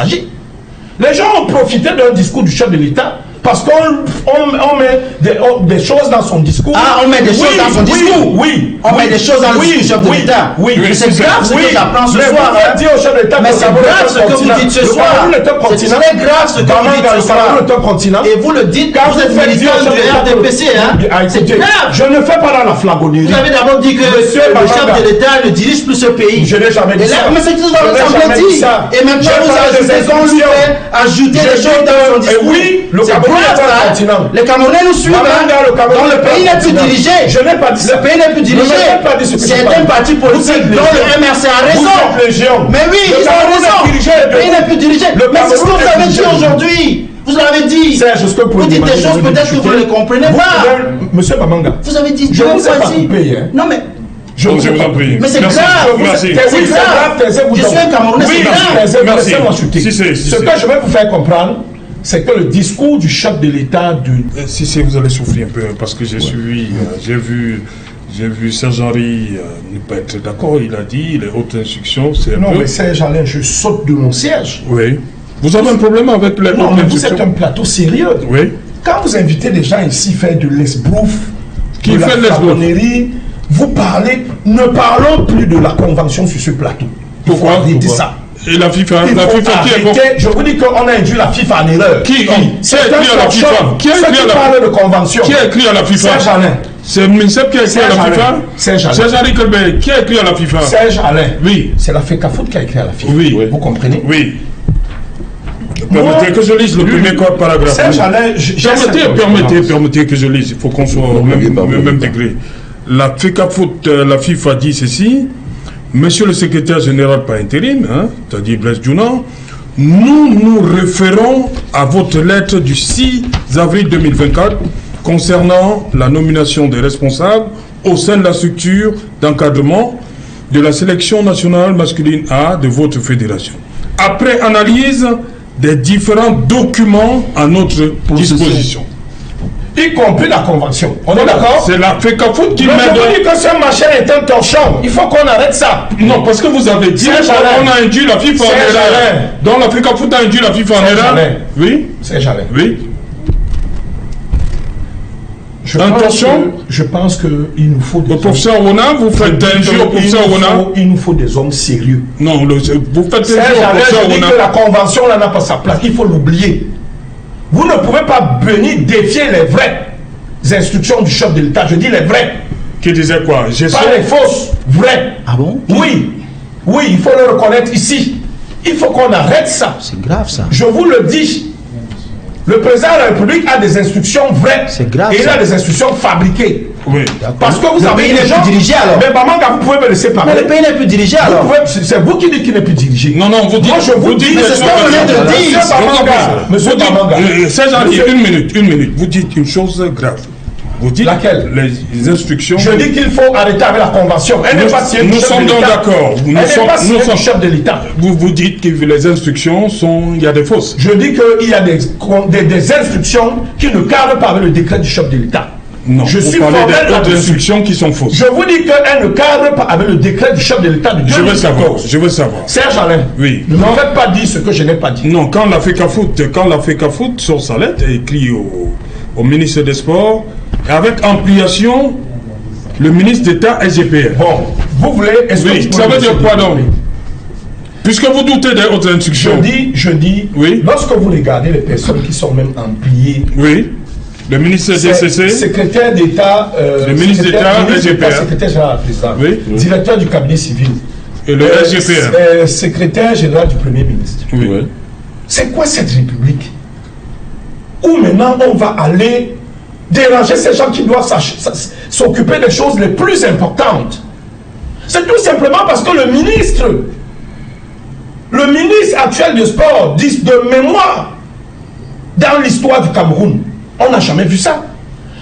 s'agit. Les gens ont profité d'un discours du chef de l'État parce qu'on met des choses dans son discours. Ah, on met des choses dans son discours. Oui. On met des choses dans le discours du chef de l'État. Oui. C'est grave ce que j'apprends ce soir. Dire au chef de l'État, mais c'est grave ce que vous dites ce soir. C'est très grave ce que vous dites ce soir. Et vous le dites quand vous êtes militant du RDPC. C'est grave. Je ne fais pas dans la flagonnerie. Vous avez d'abord dit que le chef de l'État ne dirige plus ce pays. Je n'ai jamais dit ça. Mais c'est tout ce que vous avez dit. Et maintenant vous avez ajouté des choses dans son discours. Oui, le les Camerounais nous suivent. Donc le pays n'est plus dirigé. Je n'ai pas dit ça. Le pays n'est plus dirigé. C'est un parti politique dont le MRC a raison. Mais oui, ils ont raison. Le pays n'est plus dirigé. Mais c'est ce que vous avez dit aujourd'hui. Vous l'avez dit. Vous dites des choses peut-être que vous ne comprenez pas. Monsieur Bamanga. Vous avez dit. Je vous ai pas coupé. Non mais. Je vous en prie. Mais c'est grave. C'est grave. Je suis un Camerounais. Oui, c'est grave. Laissez-moi chuter. Ce que je vais vous faire comprendre, c'est que le discours du chef de l'État du... Si vous allez souffrir un peu, parce que j'ai suivi, j'ai vu Serge-Henri ne pas être d'accord, il a dit, les hautes instructions, c'est un Non, peu... mais Serge-Alain, je saute de mon siège. Oui. Vous avez un problème avec les hautes instructions? Vous êtes un plateau sérieux. Oui. Quand vous invitez des gens ici faire de l'esbrouf, qui fait de la faconnerie, vous parlez, ne parlons plus de la convention sur ce plateau. Pourquoi? Vous arrêter ça. Et la FIFA qui est bon. Je vous dis qu'on a induit la FIFA en erreur. Qui a écrit à la FIFA? Qui a écrit à la parle de convention? Qui a écrit à la FIFA? Serge Alain. C'est MINSEP qui a écrit à la FIFA? Serge Alain. Serge-Henri Colbert, qui a écrit à la FIFA? Serge Alain. Oui. C'est la FECAFOOT qui a écrit à la FIFA. Oui. Vous comprenez? Oui. Permettez que je lise le premier paragraphe. Serge Alain, permettez que je lise. Il faut qu'on soit au même degré. La FECAFOOT, la FIFA dit ceci. Monsieur le secrétaire général par intérim, c'est-à-dire Blaise Diouna, nous nous référons à votre lettre du 6 avril 2024 concernant la nomination des responsables au sein de la structure d'encadrement de la sélection nationale masculine A de votre fédération. Après analyse des différents documents à notre disposition. Y compris la convention. On est d'accord? C'est la FECAFOOT qui met... Je vous dis que ce machin est un torchon. Il faut qu'on arrête ça. Non, parce que vous avez dit qu'on a induit la FIFA en erreur. Donc la FECAFOOT a induit la FIFA en erreur. Oui. C'est Alain. Oui. Je pense qu'il nous faut des... Le professeur Wona, vous faites injure au professeur Wona. Il nous faut des hommes sérieux. Non, vous faites injure au professeur Wona. Je dis que la convention là n'a pas sa place. Il faut l'oublier. Vous ne pouvez pas venir défier les vraies instructions du chef de l'État. Je dis les vraies. Qui disait quoi? Pas les fausses, vraies. Ah bon? Oui. Oui, il faut le reconnaître ici. Il faut qu'on arrête ça. C'est grave ça. Je vous le dis. Le président de la République a des instructions vraies. C'est grave. Et il a des instructions fabriquées. Oui. Parce que vous avez des gens... dirigé alors. Mais Bamanga, vous pouvez me laisser parler. Mais le pays n'est plus dirigé alors. C'est vous qui dites qu'il n'est plus dirigé. Non, vous dites... Moi, je vous dis... Mais c'est ce qu'on venait de dire. Monsieur Bamanga. Serge-Henri, une minute. Vous dites une chose grave. Vous dites... Laquelle? Les instructions... Je dis qu'il faut arrêter avec la convention. Elle n'est pas signée du chef de l'État. Nous sommes donc d'accord. Elle n'est pas signée du chef de l'État. Vous dites que les instructions sont... Il y a des fausses. Je dis qu'il y a des instructions qui ne cadrent pas avec le décret du chef de l'État. Non, je suis formel là-dessus. Des instructions qui sont fausses. Je vous dis qu'elles ne cadrent pas avec le décret du chef de l'État de 2014. Je veux savoir. Serge Alain, oui. Ne me faites pas dire ce que je n'ai pas dit. Non, quand la FECAFOOT sort sa lettre et écrit au ministre des Sports, avec ampliation, le ministre d'État SGPR. Bon, vous voulez... Oui, ça veut dire quoi donc? Puisque vous doutez des hautes instructions. Je dis, oui. Lorsque vous regardez les personnes qui sont même ampliées... Oui. Le ministre DCC, secrétaire d'État, le ministre d'État, SGPR, secrétaire général du président, oui. Directeur du cabinet civil, et le SGPR, secrétaire général du Premier ministre. Oui. C'est quoi cette république où maintenant on va aller déranger ces gens qui doivent s'occuper des choses les plus importantes? C'est tout simplement parce que le ministre actuel du sport dit de mémoire dans l'histoire du Cameroun. On n'a jamais vu ça.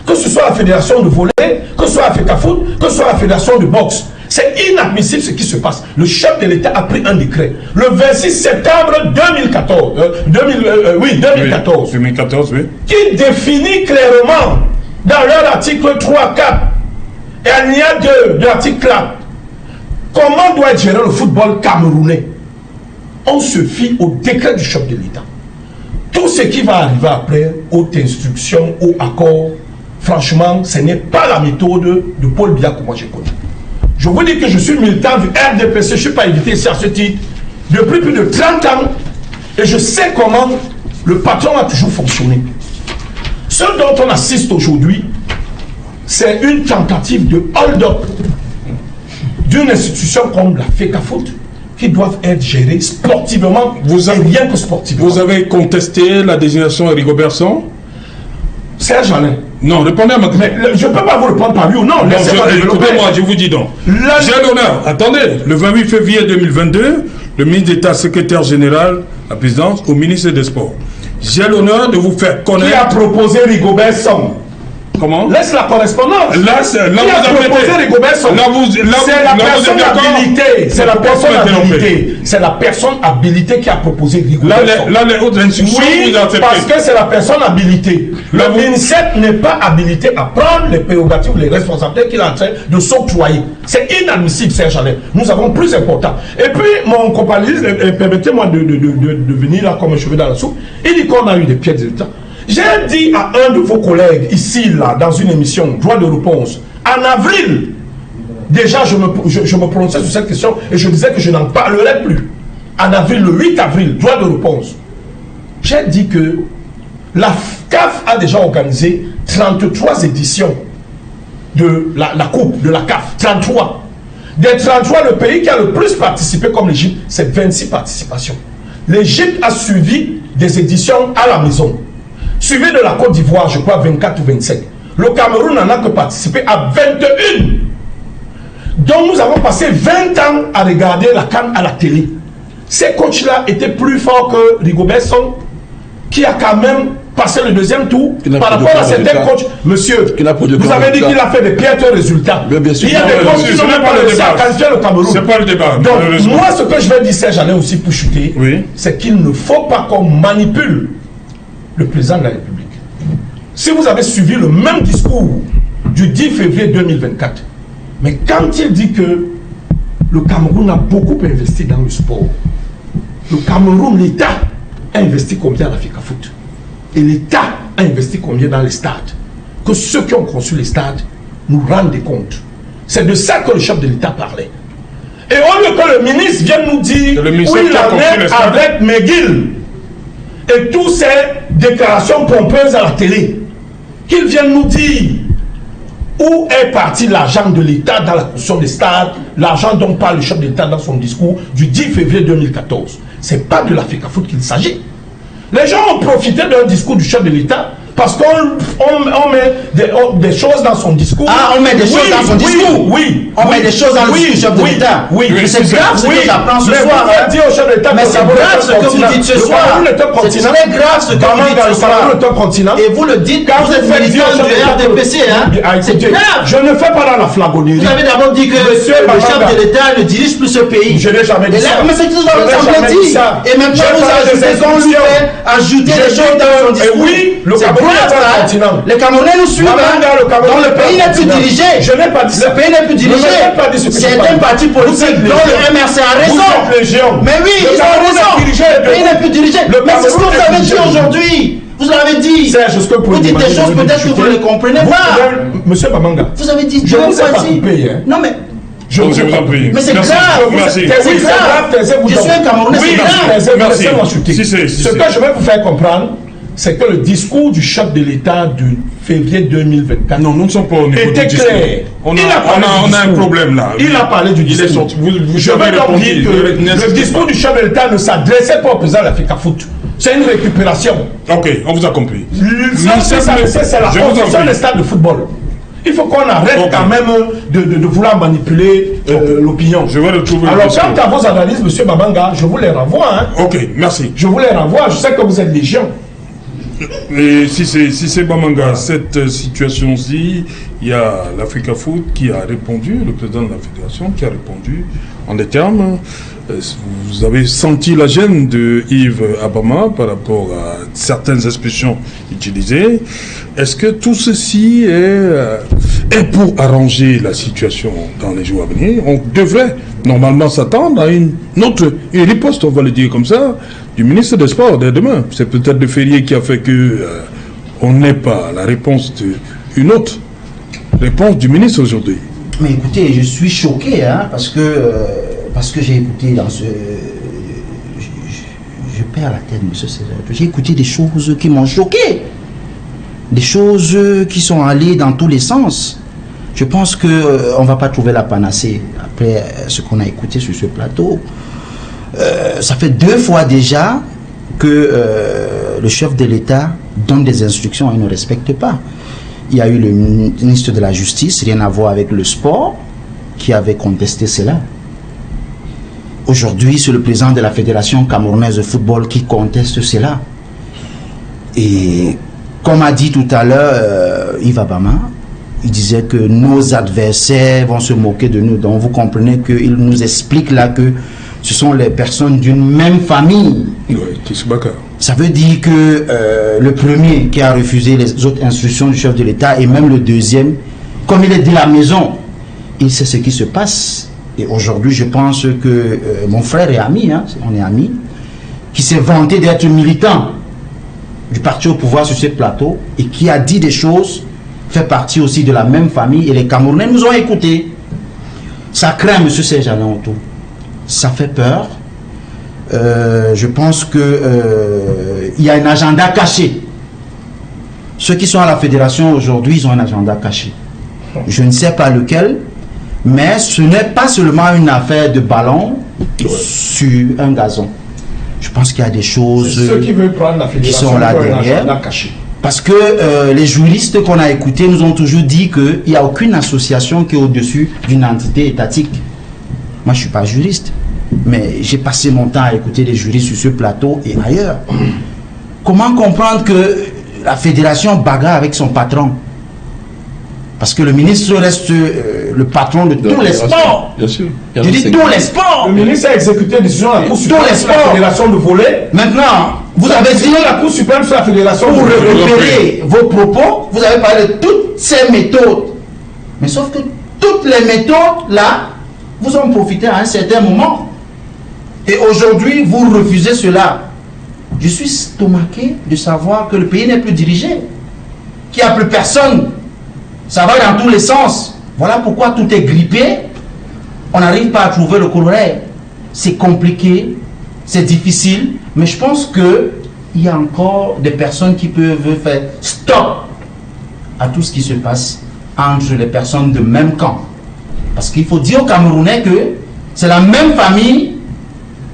Que ce soit la fédération de volley, que ce soit la FECAFOOT, que ce soit la fédération de boxe. C'est inadmissible ce qui se passe. Le chef de l'État a pris un décret le 26 septembre 2014. 2014, oui. Qui définit clairement dans leur article 3, 4 et alinéa 2 de l'article 4 comment doit être géré le football camerounais. on se fie au décret du chef de l'État. Tout ce qui va arriver après, haute instruction, haut accord, franchement, ce n'est pas la méthode de Paul Biya que moi j'ai connue. Je vous dis que je suis militant du RDPC, je ne suis pas invité ici à ce titre, depuis plus de 30 ans, et je sais comment le patron a toujours fonctionné. Ce dont on assiste aujourd'hui, c'est une tentative de hold-up d'une institution comme la FECAFOOT qui doivent être gérées sportivement, rien que sportivement. Vous avez contesté la désignation Rigobert Song? Serge Alain. Non, répondez à ma question. Je ne peux pas vous répondre par oui ou non. Écoutez-moi, je vous dis donc. J'ai l'honneur, attendez, le 28 février 2022, le ministre d'État, secrétaire général, la présidence, au ministre des Sports. J'ai l'honneur de vous faire connaître... Qui a proposé Rigobert Song? Comment? Laisse la correspondance. Là, qui a proposé Rigobert Song? C'est la personne habilitée. C'est la personne habilitée. C'est la personne habilitée qui a proposé Rigobert Song. Là, les autres institutions, oui, vous acceptez. parce que c'est la personne habilitée. Le MINSEP n'est pas habilité à prendre les prérogatives, les responsabilités qu'il est en train de s'octroyer. C'est inadmissible, Serge Alain. Nous avons plus important. Et puis, mon compagnonniste, permettez-moi de venir là comme un cheveu dans la soupe. Il dit qu'on a eu des pièces de l'État. J'ai dit à un de vos collègues ici, là, dans une émission, droit de réponse, en avril, déjà je me prononçais sur cette question et je disais que je n'en parlerai plus. En avril, le 8 avril, droit de réponse. J'ai dit que la CAF a déjà organisé 33 éditions de la Coupe de la CAF. 33. Des 33, le pays qui a le plus participé comme l'Égypte, c'est 26 participations. L'Égypte a suivi des éditions à la maison. Suivi de la Côte d'Ivoire, je crois 24 ou 25. Le Cameroun n'en a que participé à 21. Donc nous avons passé 20 ans à regarder la CAN à la télé. Ces coachs-là étaient plus forts que Rigobert Song, qui a quand même passé le deuxième tour par rapport à certains coachs. Monsieur, vous avez dit qu'il a fait des piètres résultats. Il y a des coachs qui n'ont même pas réussi à qualifier le Cameroun. C'est pas le débat. Donc moi, ce que je vais dire, Serge Alain aussi pour chuter, c'est qu'il ne faut pas qu'on manipule le président de la République. Si vous avez suivi le même discours du 10 février 2024, mais quand il dit que le Cameroun a beaucoup investi dans le sport, le Cameroun, l'État, a investi combien à la FECAFOOT? Et l'État a investi combien dans les stades? Que ceux qui ont conçu les stades nous rendent compte. C'est de ça que le chef de l'État parlait. Et au lieu que le ministre vienne nous dire où il en est avec McGill et toutes ces déclarations pompeuses à la télé, qu'ils viennent nous dire où est parti l'argent de l'État dans la construction des stades, l'argent dont parle le chef de l'État dans son discours du 10 février 2014. Ce n'est pas de la FECAFOOT qu'il s'agit. Les gens ont profité d'un discours du chef de l'État parce qu'on met des choses dans son discours. Ah, on met des choses dans son discours. Oui. On met des choses dans le discours du chef de l'État. Oui. Mais c'est grave ce que j'apprends ce soir. Mais c'est grave ce que vous dites ce soir. C'est très grave ce que vous dites ce soir. Et vous le dites quand vous êtes militant du RDPC. C'est grave. Je ne fais pas dans la flagonnerie. Vous avez d'abord dit que le chef de l'État ne dirige plus ce pays. Je n'ai jamais dit ça. Mais c'est tout ce que vous avez dit. Et maintenant vous ajoutez qu'on lui fait ajouter des choses dans son discours. Oui, le Cameroun est un continent. Les Camerounais nous suivent. Donc le pays n'est plus dirigé. Je n'ai pas dit ça. Le pays n'est plus dirigé. C'est un parti politique dont le MRC a raison. Mais oui, ils ont raison. Le pays n'est plus dirigé. Mais c'est ce que vous avez dit aujourd'hui. Vous l'avez dit. Vous dites des choses peut-être que vous ne les comprenez pas. Monsieur Bamanga. Vous avez dit je vous ai pas coupé. Non mais. Je vous en prie. Mais c'est grave. C'est grave. Je suis un Camerounais, c'est grave. Laissez-moi chuter. Ce que je vais vous faire comprendre, c'est que le discours du chef de l'État du février 2024 non, nous ne sommes pas au niveau était du discours. Clair. On a un problème là. Il a parlé du discours. Je veux donc dire que le discours du chef de l'État ne s'adressait pas au président de la FECAFOOT. C'est une récupération. Ok, on vous a compris. C'est la construction des stades de football. Il faut qu'on arrête quand même de vouloir manipuler l'opinion. Je vais retrouver. Alors, quant à vos analyses, M. Babanga, je vous les renvoie. Hein. Ok, merci. Je vous les renvoie. Je sais que vous êtes légion. Et si c'est Bamanga, cette situation-ci, il y a la FECAFOOT qui a répondu, le président de la fédération qui a répondu en des termes. Vous avez senti la gêne de Yves Abama par rapport à certaines expressions utilisées. Est-ce que tout ceci est pour arranger la situation dans les jours à venir? On devrait normalement s'attendre à une riposte, on va le dire comme ça, du ministre des Sports dès demain. C'est peut-être le férié qui a fait que on n'ait pas la réponse une autre réponse du ministre aujourd'hui. Mais écoutez, je suis choqué, hein, parce que j'ai écouté dans ce... Je perds la tête, monsieur César. J'ai écouté des choses qui m'ont choqué. Des choses qui sont allées dans tous les sens. Je pense qu'on ne va pas trouver la panacée après ce qu'on a écouté sur ce plateau. Ça fait 2 fois déjà que le chef de l'État donne des instructions et ne respecte pas. Il y a eu le ministre de la Justice, rien à voir avec le sport, qui avait contesté cela. Aujourd'hui, c'est le président de la Fédération camerounaise de football qui conteste cela. Et comme a dit tout à l'heure Yves Abama, il disait que nos adversaires vont se moquer de nous. Donc vous comprenez qu'il nous explique là que ce sont les personnes d'une même famille. Oui, ça veut dire que le premier qui a refusé les autres instructions du chef de l'État et même le deuxième, comme il est de la maison, il sait ce qui se passe. Et aujourd'hui, je pense que mon frère est ami, hein, on est amis, qui s'est vanté d'être militant du parti au pouvoir sur ce plateau et qui a dit des choses, fait partie aussi de la même famille et les Camerounais nous ont écoutés. Ça craint, M. Serge Alain-Otto. Ça fait peur. Je pense que il y a un agenda caché. Ceux qui sont à la fédération aujourd'hui, ils ont un agenda caché. Je ne sais pas lequel, mais ce n'est pas seulement une affaire de ballon sur un gazon. Je pense qu'il y a des choses ceux qui veulent prendre la fédération qui sont là derrière. Parce que les juristes qu'on a écoutés nous ont toujours dit qu'il n'y a aucune association qui est au-dessus d'une entité étatique. Moi, je ne suis pas juriste, mais j'ai passé mon temps à écouter les juristes sur ce plateau et ailleurs. Comment comprendre que la fédération bagarre avec son patron? Parce que le ministre reste le patron de tous les sports. Bien sûr. Je dis tous les sports. Le ministre a exécuté des décisions à la Cour suprême sur la fédération de volley. Maintenant, vous avez dit la Cour suprême sur la fédération pour de volley. récupérer vos propos, vous avez parlé de toutes ces méthodes. Mais sauf que toutes les méthodes, là, vous en profitez à un certain moment. Et aujourd'hui, vous refusez cela. Je suis stomaqué de savoir que le pays n'est plus dirigé, qu'il n'y a plus personne. Ça va dans tous les sens. Voilà pourquoi tout est grippé. On n'arrive pas à trouver le corollaire. C'est compliqué, c'est difficile, mais je pense qu'il y a encore des personnes qui peuvent faire stop à tout ce qui se passe entre les personnes de même camp. Parce qu'il faut dire aux Camerounais que c'est la même famille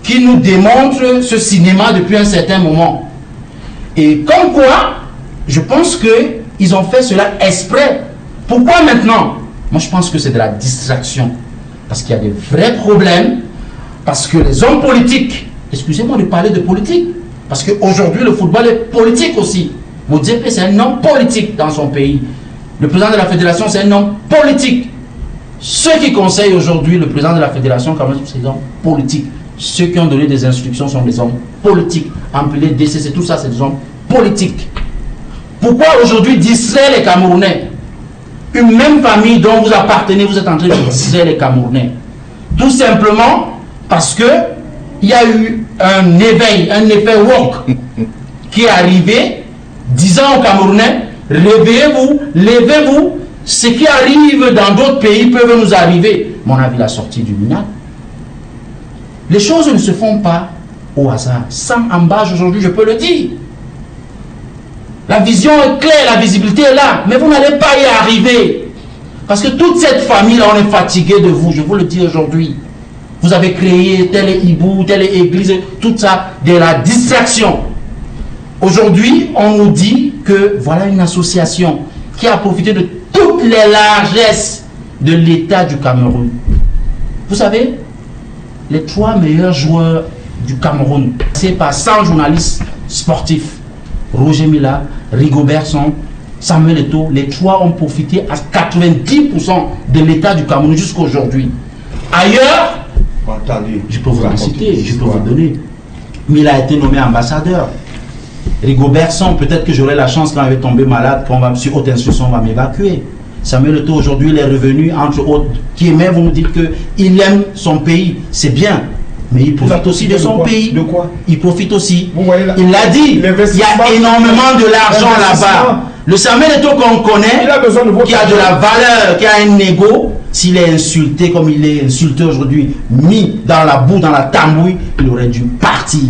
qui nous démontre ce cinéma depuis un certain moment. Et comme quoi, je pense qu'ils ont fait cela exprès. Pourquoi maintenant? Moi, je pense que c'est de la distraction. Parce qu'il y a des vrais problèmes. Parce que les hommes politiques, excusez-moi de parler de politique, parce qu'aujourd'hui, le football est politique aussi. Motsepe, c'est un homme politique dans son pays. Le président de la fédération, c'est un homme politique. Ceux qui conseillent aujourd'hui le président de la fédération, c'est des hommes politiques. Ceux qui ont donné des instructions sont des hommes politiques. Appelés DCC, tout ça, c'est des hommes politiques. Pourquoi aujourd'hui distraire les Camerounais? Une même famille dont vous appartenez, vous êtes en train de distraire les Camerounais. Tout simplement parce que il y a eu un éveil, un effet woke qui est arrivé, disant aux Camerounais, réveillez-vous, levez-vous, ce qui arrive dans d'autres pays peuvent nous arriver. Mon avis, la sortie du MINAC. Les choses ne se font pas au hasard. Sans embâche aujourd'hui, je peux le dire. La vision est claire, la visibilité est là, mais vous n'allez pas y arriver. Parce que toute cette famille-là, on est fatigué de vous, je vous le dis aujourd'hui. Vous avez créé telle hibou, telle église, tout ça, de la distraction. Aujourd'hui, on nous dit que voilà une association qui a profité de toutes les largesses de l'État du Cameroun. Vous savez, les 3 meilleurs joueurs du Cameroun, c'est par 100 journalistes sportifs. Roger Mila, Rigobert Song, Samuel Eto'o, les 3 ont profité à 90% de l'État du Cameroun jusqu'à aujourd'hui. Ailleurs, je peux vous en citer, je peux vous donner. Mila a été nommé ambassadeur. Rigobert Song, peut-être que j'aurai la chance quand il va tomber malade, qu'on va sur haute instruction, on va m'évacuer. Samuel Eto'o aujourd'hui il est revenu, entre autres, qui aimait, vous nous dites qu'il aime son pays, c'est bien. Mais il profite aussi de son pays. De quoi? Il profite aussi. Il l'a dit. Il y a énormément de l'argent là-bas. Le Samuel Eto'o qu'on connaît, qui a de la valeur, qui a un ego, s'il est insulté comme il est insulté aujourd'hui, mis dans la boue, dans la tambouille, il aurait dû partir.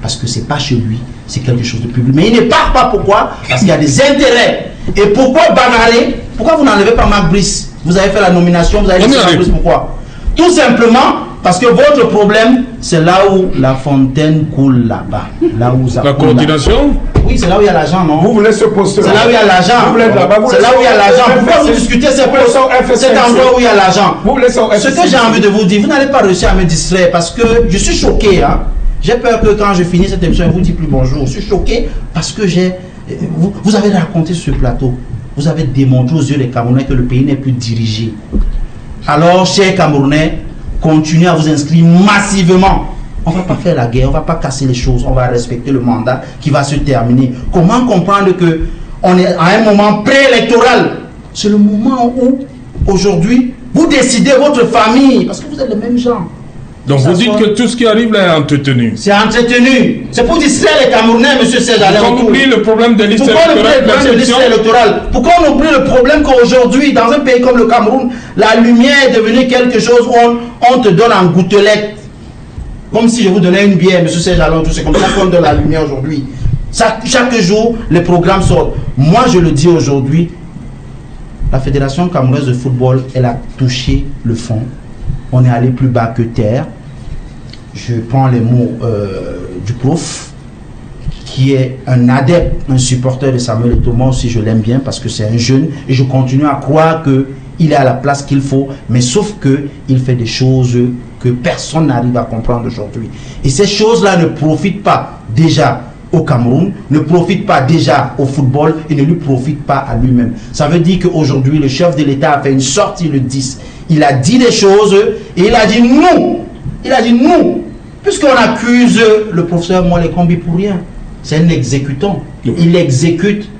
Parce que c'est pas chez lui, c'est quelque chose de public. Mais il ne part pas, pourquoi? Parce qu'il y a des intérêts. Et pourquoi bagarrer? Pourquoi vous n'enlevez pas Marc Brice? Vous avez fait la nomination, vous avez fait Marc Brice, pourquoi? Tout simplement parce que votre problème, c'est là où la fontaine coule là-bas. Là où ça la coule coordination? Oui, c'est là où il y a l'argent, non? Vous voulez ce poste-là? C'est là où il y a l'argent. C'est là où il y a l'argent. Pourquoi vous discutez cet endroit où il y a l'argent? Ce que j'ai envie de vous dire, vous n'allez pas réussir à me distraire parce que je suis choqué. Hein? J'ai peur que quand je finis cette émission, je vous dis plus bonjour. Je suis choqué parce que vous avez raconté sur ce plateau. Vous avez démontré aux yeux des Camerounais que le pays n'est plus dirigé. Alors, chers Camerounais, continuez à vous inscrire massivement. On ne va pas faire la guerre, on ne va pas casser les choses, on va respecter le mandat qui va se terminer. Comment comprendre qu'on est à un moment préélectoral? C'est le moment où, aujourd'hui, vous décidez votre famille, parce que vous êtes les mêmes gens. Donc vous dites que tout ce qui arrive là est entretenu. C'est entretenu. C'est pour distraire les Camerounais, M. Serge Alain. Pourquoi on oublie le problème des listes électorales? Pourquoi on oublie le problème qu'aujourd'hui, dans un pays comme le Cameroun, la lumière est devenue quelque chose où on te donne en gouttelette. Comme si je vous donnais une bière, M. Serge Alain, c'est comme ça qu'on donne la lumière aujourd'hui. Chaque jour, les programmes sortent. Moi, je le dis aujourd'hui, la Fédération camerounaise de football, elle a touché le fond. On est allé plus bas que terre. Je prends les mots du prof, qui est un adepte, un supporter de Samuel Eto'o. Moi aussi, je l'aime bien parce que c'est un jeune et je continue à croire qu'il est à la place qu'il faut, mais sauf qu'il fait des choses que personne n'arrive à comprendre aujourd'hui. Et ces choses-là ne profitent pas déjà au Cameroun, ne profitent pas déjà au football et ne lui profitent pas à lui-même. Ça veut dire qu'aujourd'hui, le chef de l'État a fait une sortie le 10. Il a dit des choses et il a dit non. Il a dit non. Puisqu'on accuse le professeur Moïse Kombi pour rien. C'est un exécutant. Il exécute.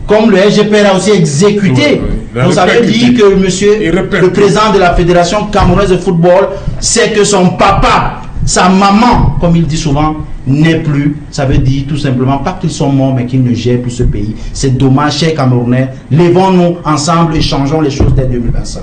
Comme le SGPR a aussi exécuté. Vous avez dit que le président de la Fédération camerounaise de football, c'est que son papa, sa maman, comme il dit souvent, n'est plus. Ça veut dire tout simplement, pas qu'ils sont morts, mais qu'ils ne gèrent plus ce pays. C'est dommage, chers Camerounais. Levons-nous ensemble et changeons les choses dès 2025.